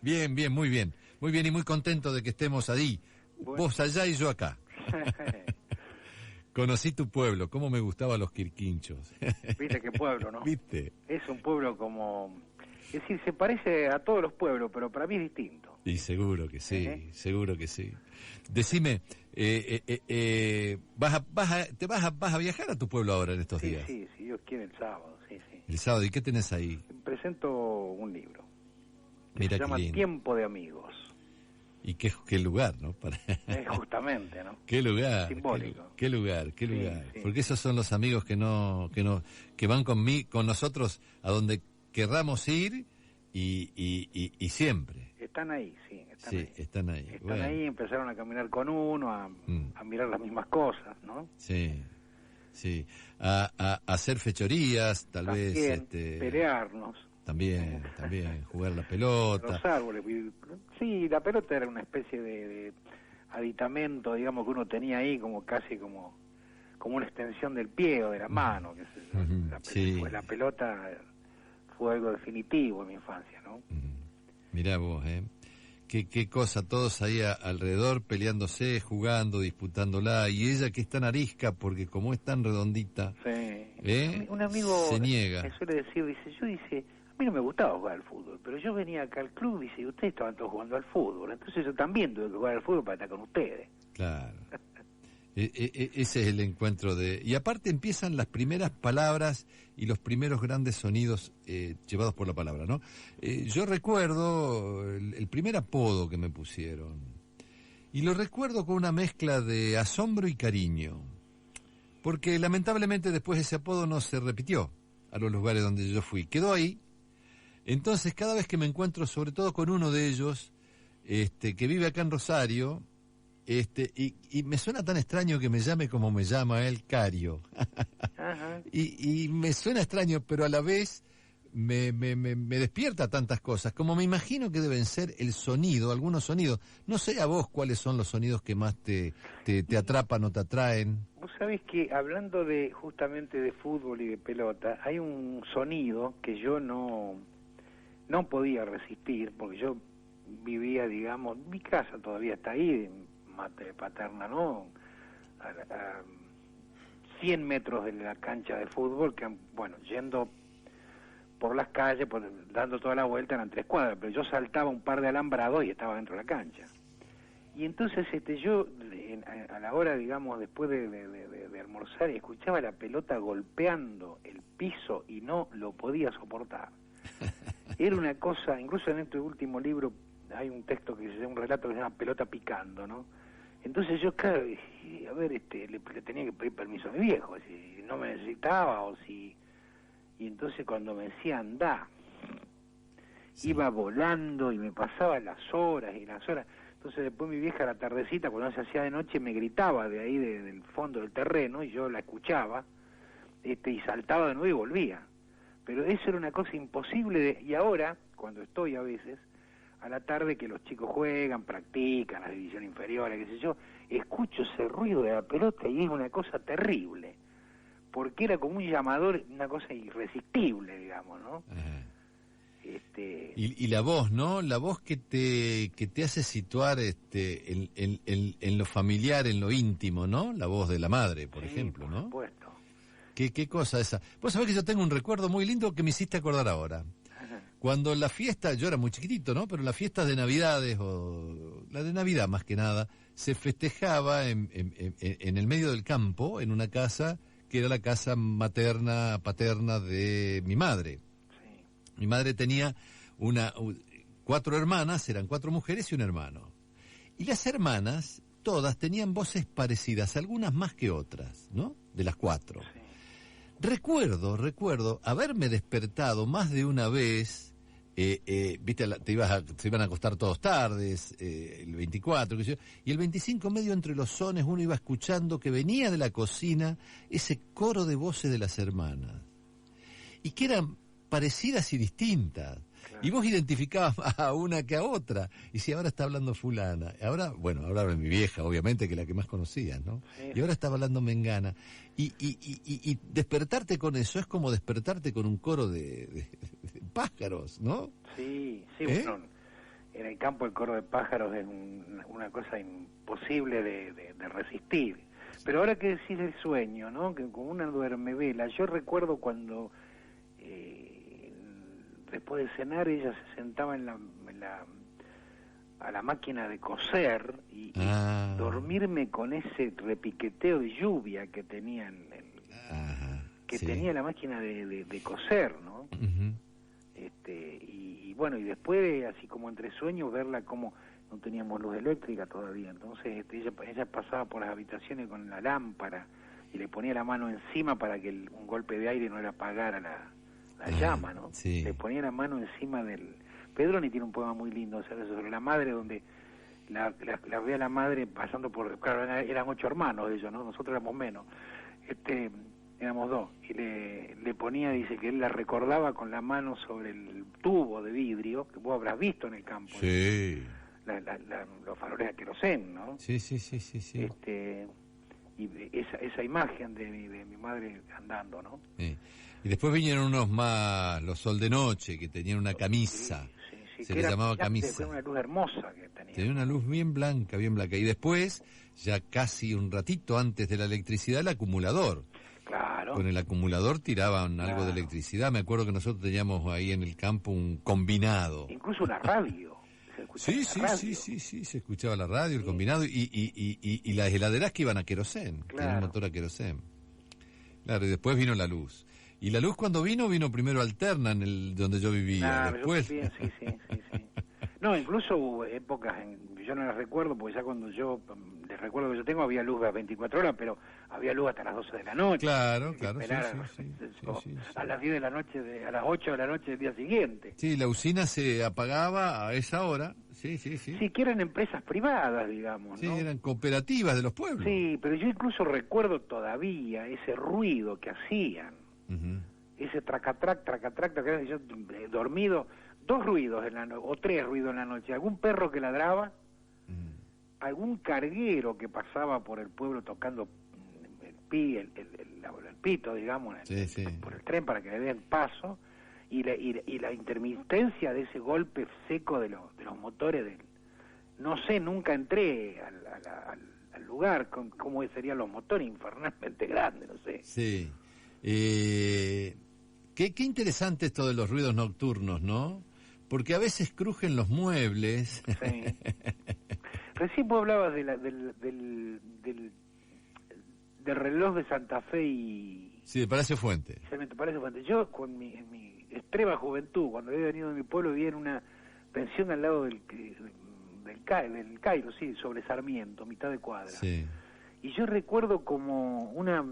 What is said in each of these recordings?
Bien, bien, muy bien. Muy bien y muy contento de que estemos ahí. Bueno. Vos allá y yo acá. Conocí tu pueblo, cómo me gustaban los quirquinchos. Viste qué pueblo, ¿no? Viste. Es un pueblo como... Es decir, se parece a todos los pueblos, pero para mí es distinto. Y seguro que sí, seguro que sí. Decime, ¿vas a viajar a tu pueblo ahora en estos días? Sí, si Dios quiere, el sábado, sí. El sábado, ¿y qué tenés ahí? Presento un libro. Mira, se llama Tiempo de Amigos. Y qué lugar, ¿no? Justamente, ¿no? Qué lugar. Simbólico. Qué lugar. Sí. Porque esos son los amigos que van con nosotros a donde querramos ir y siempre. Están ahí, sí. Están ahí. Están ahí, empezaron a caminar con uno, a mirar las mismas cosas, ¿no? Sí. A hacer fechorías, también, vez. Pelearnos. También, jugar la pelota. Los árboles. Sí, la pelota era una especie de aditamento, digamos, que uno tenía ahí casi como una extensión del pie o de la mano. La pelota fue algo definitivo en mi infancia, ¿no? Mirá vos, Qué cosa, todos ahí alrededor peleándose, jugando, disputándola, y ella que es tan arisca porque como es tan redondita, un amigo se niega. me suele decir, a mí no me gustaba jugar al fútbol, pero yo venía acá al club y ustedes estaban todos jugando al fútbol, entonces yo también tuve que jugar al fútbol para estar con ustedes. Claro. Ese es el encuentro y aparte empiezan las primeras palabras y los primeros grandes sonidos llevados por la palabra, ¿no? Yo recuerdo el primer apodo que me pusieron y lo recuerdo con una mezcla de asombro y cariño, porque lamentablemente después ese apodo no se repitió a los lugares donde yo fui, quedó ahí. Entonces cada vez que me encuentro, sobre todo con uno de ellos, que vive acá en Rosario, y me suena tan extraño que me llame como me llama él, Cario. Ajá. y me suena extraño, pero a la vez me despierta tantas cosas, como me imagino que deben ser el sonido, algunos sonidos. No sé a vos cuáles son los sonidos que más te atrapan o te atraen. Vos sabés que hablando justamente de fútbol y de pelota, hay un sonido que yo no podía resistir, porque yo vivía, digamos, mi casa todavía está ahí, madre paterna, ¿no? A 100 metros de la cancha de fútbol, que, bueno, yendo por las calles, dando toda la vuelta, eran 3 cuadras, pero yo saltaba un par de alambrados y estaba dentro de la cancha. Y entonces yo, a la hora, digamos, después de almorzar, escuchaba la pelota golpeando el piso y no lo podía soportar. Era una cosa, incluso en este último libro hay un texto un relato que se llama Pelota picando, ¿no? Entonces yo, claro, a ver, le tenía que pedir permiso a mi viejo, si no me necesitaba y entonces cuando me decía andá, iba volando y me pasaba las horas y las horas. Entonces después mi vieja a la tardecita, cuando se hacía de noche, me gritaba de ahí del fondo del terreno y yo la escuchaba, y saltaba de nuevo y volvía. Pero eso era una cosa imposible y ahora, cuando estoy a veces, a la tarde que los chicos juegan, practican las divisiones inferiores, qué sé yo, escucho ese ruido de la pelota y es una cosa terrible, porque era como un llamador, una cosa irresistible, digamos, ¿no? Y la voz, ¿no? La voz que te hace situar en lo familiar, en lo íntimo, ¿no? La voz de la madre, por ejemplo, ¿no? Por supuesto. ¿Qué cosa esa? Vos sabés que yo tengo un recuerdo muy lindo que me hiciste acordar ahora. Cuando la fiesta, yo era muy chiquitito, ¿no? Pero las fiestas de Navidades, o la de Navidad más que nada, se festejaba en el medio del campo, en una casa que era la casa paterna de mi madre. Sí. Mi madre tenía 4 hermanas, eran 4 mujeres y un hermano. Y las hermanas, todas tenían voces parecidas, algunas más que otras, ¿no? De las 4. Sí. Recuerdo haberme despertado más de una vez, viste, se iban a acostar todos tardes, el 24, qué sé yo, y el 25 medio entre los sones uno iba escuchando que venía de la cocina ese coro de voces de las hermanas, y que eran parecidas y distintas. Claro. Y vos identificabas a una que a otra. Y si ahora está hablando fulana, ahora habla mi vieja, obviamente, que es la que más conocías, ¿no? Sí. Y ahora está hablando mengana. Y despertarte con eso es como despertarte con un coro de pájaros, ¿no? Sí, bueno, en el campo el coro de pájaros es una cosa imposible de resistir. Pero ahora que decís el sueño, ¿no? Que como una duermevela, yo recuerdo cuando después de cenar ella se sentaba a la máquina de coser y dormirme con ese repiqueteo de lluvia que tenía tenía la máquina de coser, ¿no? Uh-huh. Y bueno, y después, así como entre sueños, verla como no teníamos luz eléctrica todavía, entonces ella pasaba por las habitaciones con la lámpara y le ponía la mano encima para que un golpe de aire no le apagara la llama, ¿no? Sí. Le ponía la mano encima del... Pedroni tiene un poema muy lindo, o sea, sobre la madre, donde la ve a la madre pasando por... Claro, eran 8 hermanos ellos, ¿no? Nosotros éramos menos. Éramos 2. Y le ponía, dice, que él la recordaba con la mano sobre el tubo de vidrio, que vos habrás visto en el campo. Sí. Los faroles a querosén, ¿no? Sí. Y esa imagen de mi madre andando, ¿no? Sí. Y después vinieron unos más, los Sol de Noche, que tenían una camisa. Sí, se les llamaba camisa. Fue una luz hermosa que tenía. Tenía una luz bien blanca. Y después, ya casi un ratito antes de la electricidad, el acumulador. Claro. Con el acumulador tiraban algo de electricidad. Me acuerdo que nosotros teníamos ahí en el campo un combinado. Incluso una radio. Sí, se escuchaba la radio, el combinado, y las heladeras que iban a querosén, tenían motor a querosén. Claro, y después vino la luz. Y la luz cuando vino primero alterna en donde yo vivía, después... Sí. No, incluso hubo épocas, yo no las recuerdo, porque ya cuando yo les recuerdo que yo tengo, había luz a 24 horas, pero había luz hasta las 12 de la noche. Claro, sí. A las 10 de la noche, a las 8 de la noche del día siguiente. Sí, la usina se apagaba a esa hora, sí. Sí, que eran empresas privadas, digamos, sí, ¿no? eran cooperativas de los pueblos. Sí, pero yo incluso recuerdo todavía ese ruido que hacían. Uh-huh. Ese tracatrac, que yo dormido, 2 ruidos o 3 ruidos en la noche, algún perro que ladraba, algún carguero que pasaba por el pueblo tocando el pito, digamos, por el tren para que le den paso, y la intermitencia de ese golpe seco de los motores no sé, nunca entré al lugar, cómo serían los motores, infernalmente grandes, no sé. Sí. Qué interesante esto de los ruidos nocturnos, ¿no? Porque a veces crujen los muebles. Sí. Recién vos hablabas del reloj de Santa Fe y... Sí, de Palacio Fuente. Palacio Fuente. Yo, en mi extrema juventud, cuando había venido de mi pueblo, vivía en una pensión al lado del Cairo, sí, sobre Sarmiento, mitad de cuadra. Sí. Y yo recuerdo como una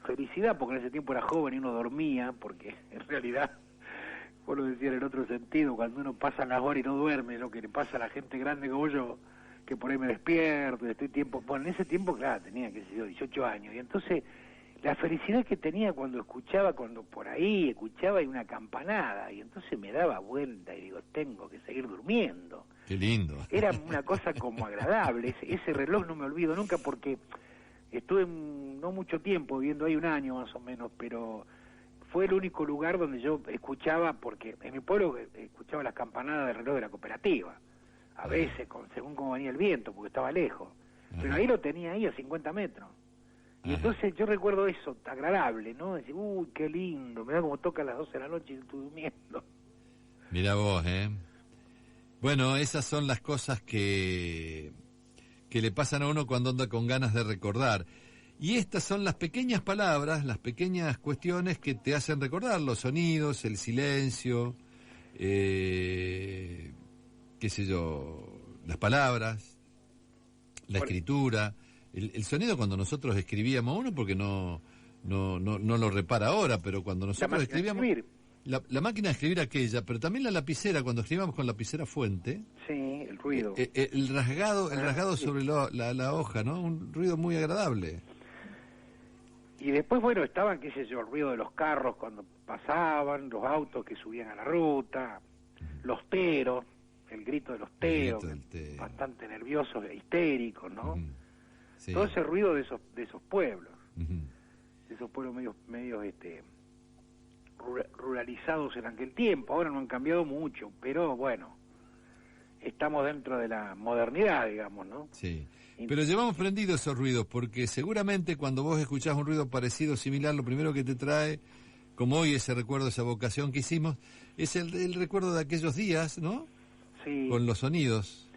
felicidad, porque en ese tiempo era joven y uno dormía, porque en realidad, vos lo decías en otro sentido, cuando uno pasa las horas y no duerme, lo que le pasa a la gente grande como yo, que por ahí me despierto, en ese tiempo, claro, tenía, 18 años, y entonces la felicidad que tenía cuando por ahí escuchaba y una campanada, y entonces me daba vuelta y digo, tengo que seguir durmiendo. Qué lindo. Era una cosa como agradable, ese reloj no me olvido nunca, porque estuve no mucho tiempo viviendo ahí, 1 año más o menos, pero fue el único lugar donde yo escuchaba, porque en mi pueblo escuchaba las campanadas del reloj de la cooperativa, a veces, según cómo venía el viento, porque estaba lejos, pero ahí lo tenía ahí a 50 metros. Y entonces yo recuerdo eso, agradable, ¿no? Decir, uy, qué lindo, mirá cómo toca a las 12 de la noche y estoy durmiendo. Mirá vos, Bueno, esas son las cosas que le pasan a uno cuando anda con ganas de recordar. Y estas son las pequeñas palabras, las pequeñas cuestiones que te hacen recordar, los sonidos, el silencio, qué sé yo, las palabras, la escritura, el sonido cuando nosotros escribíamos, uno porque no lo repara ahora, pero cuando nosotros escribíamos... La máquina de escribir aquella, pero también la lapicera, cuando escribíamos con lapicera Fuente. Sí, el ruido. El rasgado sobre la hoja, ¿no? Un ruido muy agradable. Y después, bueno, estaban, qué sé yo, el ruido de los carros cuando pasaban, los autos que subían a la ruta, los teros, el grito de los teros, bastante nerviosos e histéricos, ¿no? Sí. Todo ese ruido de esos pueblos, de esos pueblos medios ruralizados en aquel tiempo. Ahora no han cambiado mucho, pero bueno, estamos dentro de la modernidad, digamos, ¿no? Sí. Pero llevamos prendidos esos ruidos, porque seguramente cuando vos escuchás un ruido parecido, similar, lo primero que te trae, como hoy ese recuerdo, esa vocación que hicimos, es el recuerdo de aquellos días, ¿no? Sí. Con los sonidos.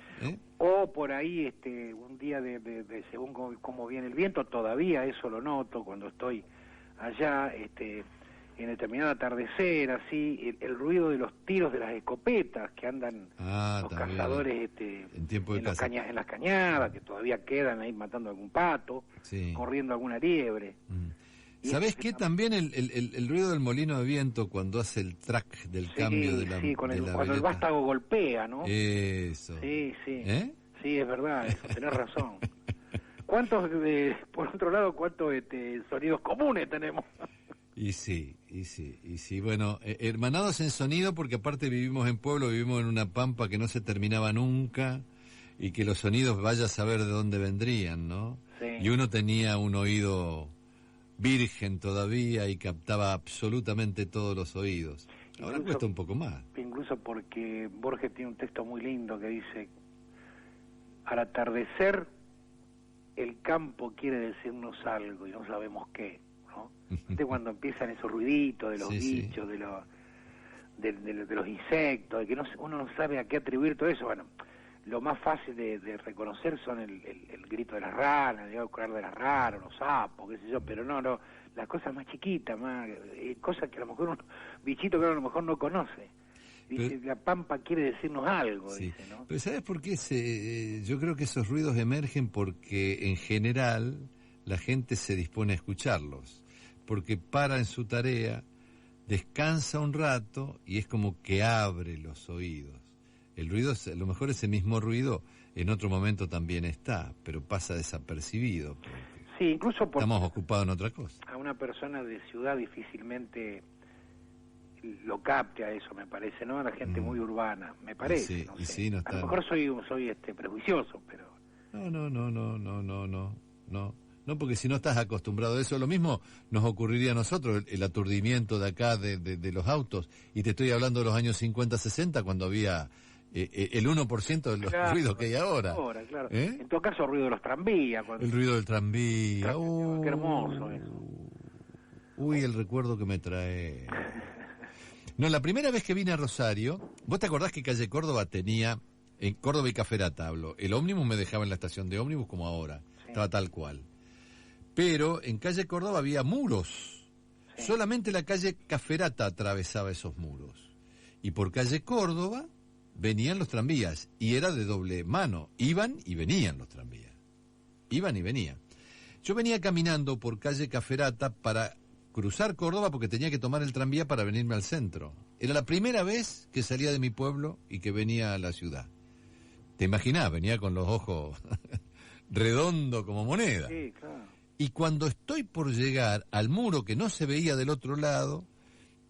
O por ahí, un día de según cómo viene el viento, todavía eso lo noto cuando estoy allá, en determinado atardecer, así, el ruido de los tiros de las escopetas que andan los también, cazadores en tiempo de caza. en las cañadas, que todavía quedan ahí matando algún pato, sí, corriendo alguna liebre. ¿Sabés qué? También el ruido del molino de viento cuando hace el track del cambio de la cuando el vástago golpea, ¿no? Eso. Sí. Sí, es verdad, eso, tenés razón. ¿Cuántos, por otro lado, cuántos sonidos comunes tenemos? Y sí. Bueno, hermanados en sonido, porque aparte vivimos en pueblo, vivimos en una pampa que no se terminaba nunca, y que los sonidos vaya a saber de dónde vendrían, ¿no? Sí. Y uno tenía un oído virgen todavía y captaba absolutamente todos los oídos. Ahora cuesta un poco más. Incluso porque Borges tiene un texto muy lindo que dice: al atardecer el campo quiere decirnos algo y no sabemos qué, ¿no? Cuando empiezan esos ruiditos de los bichos, de los insectos, de que uno no sabe a qué atribuir todo eso. Bueno, lo más fácil de reconocer son el grito de las ranas, el correr de las ranas, los sapos, qué sé yo, pero no, las cosas más chiquitas, más cosas que a lo mejor bichitos que a lo mejor no conoce. Dice, la pampa quiere decirnos algo, sí. Dice, ¿no? Pero ¿sabes por qué? Yo creo que esos ruidos emergen porque en general la gente se dispone a escucharlos, porque para en su tarea, descansa un rato y es como que abre los oídos. El ruido, a lo mejor ese mismo ruido en otro momento también está, pero pasa desapercibido. Sí, incluso estamos ocupados en otra cosa. A una persona de ciudad difícilmente lo capte a eso, me parece, ¿no? A la gente muy urbana, me parece. Sí, no sé. Sí, no está... A lo mejor soy prejuicioso, pero... No, porque si no estás acostumbrado a eso, lo mismo nos ocurriría a nosotros, el aturdimiento de acá de los autos, y te estoy hablando de los años 50, 60, cuando había el 1% de los ruidos que hay ahora. Claro. En todo caso, el ruido de los tranvías. El ruido del tranvía. Qué hermoso eso. Uy, el recuerdo que me trae. No, la primera vez que vine a Rosario, ¿vos te acordás que Calle Córdoba tenía, en Córdoba y Caferata hablo, el ómnibus me dejaba en la estación de ómnibus como ahora, estaba tal cual. Pero en Calle Córdoba había muros. Solamente la calle Caferata atravesaba esos muros. Y por Calle Córdoba venían los tranvías. Y era de doble mano. Iban y venían los tranvías. Iban y venían. Yo venía caminando por Calle Caferata para cruzar Córdoba porque tenía que tomar el tranvía para venirme al centro. Era la primera vez que salía de mi pueblo y que venía a la ciudad. ¿Te imaginás? Venía con los ojos redondos como moneda. Sí, claro. Y cuando estoy por llegar al muro que no se veía del otro lado,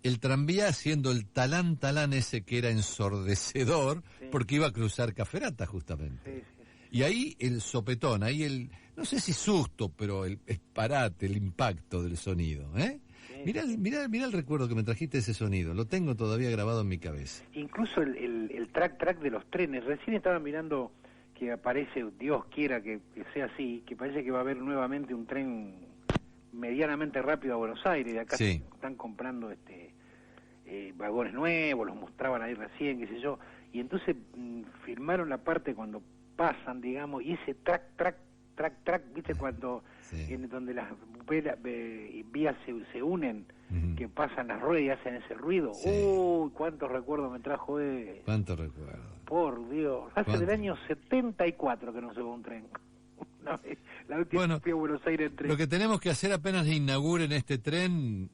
el tranvía haciendo el talán ese que era ensordecedor, porque iba a cruzar Caferata justamente. Sí. Y ahí el sopetón, ahí no sé si susto, pero el disparate, el impacto del sonido, ¿eh? Mirá el recuerdo que me trajiste de ese sonido, lo tengo todavía grabado en mi cabeza. Incluso el track de los trenes, recién estaba mirando que aparece, Dios quiera que sea así, que parece que va a haber nuevamente un tren medianamente rápido a Buenos Aires, de acá están comprando vagones nuevos, los mostraban ahí recién, qué sé yo, y entonces filmaron la parte cuando pasan, digamos, y ese track, ¿viste? Cuando donde las vías se unen, que pasan las ruedas y hacen ese ruido. Uy, cuántos recuerdos me trajo ¿Cuántos recuerdos? Por Dios, hace del año 74 que no se va un tren. La última vez fui a Buenos Aires en tren. Lo que tenemos que hacer apenas inauguren este tren,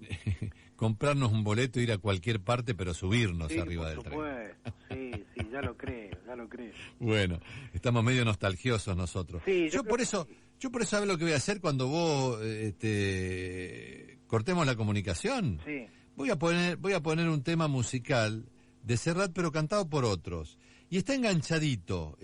comprarnos un boleto, ir a cualquier parte, pero subirnos arriba del tren. Sí, ya lo creo. Bueno, estamos medio nostalgiosos nosotros. Sí, yo por eso ¿sabes lo que voy a hacer cuando vos cortemos la comunicación? Sí. Voy a poner un tema musical de Serrat, pero cantado por otros. Y está enganchadito.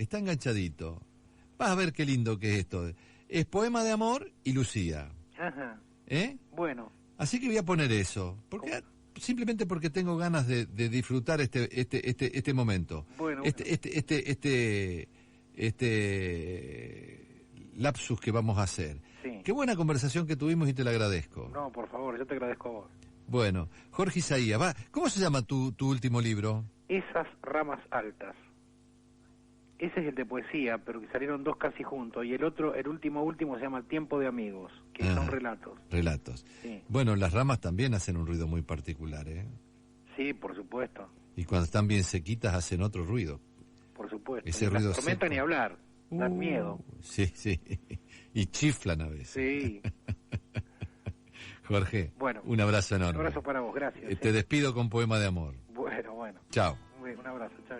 Vas a ver qué lindo que es esto. Es Poema de Amor y Lucía. Ajá. ¿Eh? Bueno. Así que voy a poner eso. Porque simplemente porque tengo ganas de disfrutar este momento. Bueno, este lapsus que vamos a hacer. Sí. Qué buena conversación que tuvimos y te la agradezco. No, por favor, yo te agradezco a vos. Bueno, Jorge Isaías, ¿cómo se llama tu último libro? Esas ramas altas. Ese es el de poesía, pero que salieron dos casi juntos. Y el último se llama Tiempo de Amigos, que son relatos. Relatos. Sí. Bueno, las ramas también hacen un ruido muy particular, ¿eh? Sí, por supuesto. Y cuando están bien sequitas hacen otro ruido. Por supuesto. Ese y ruido las tormentas seco. ni hablar, dan miedo. Sí, sí. Y chiflan a veces. Sí. Jorge, bueno, un abrazo enorme. Un abrazo para vos, gracias. Te despido con poema de amor. Bueno. Chao. Un abrazo, chao.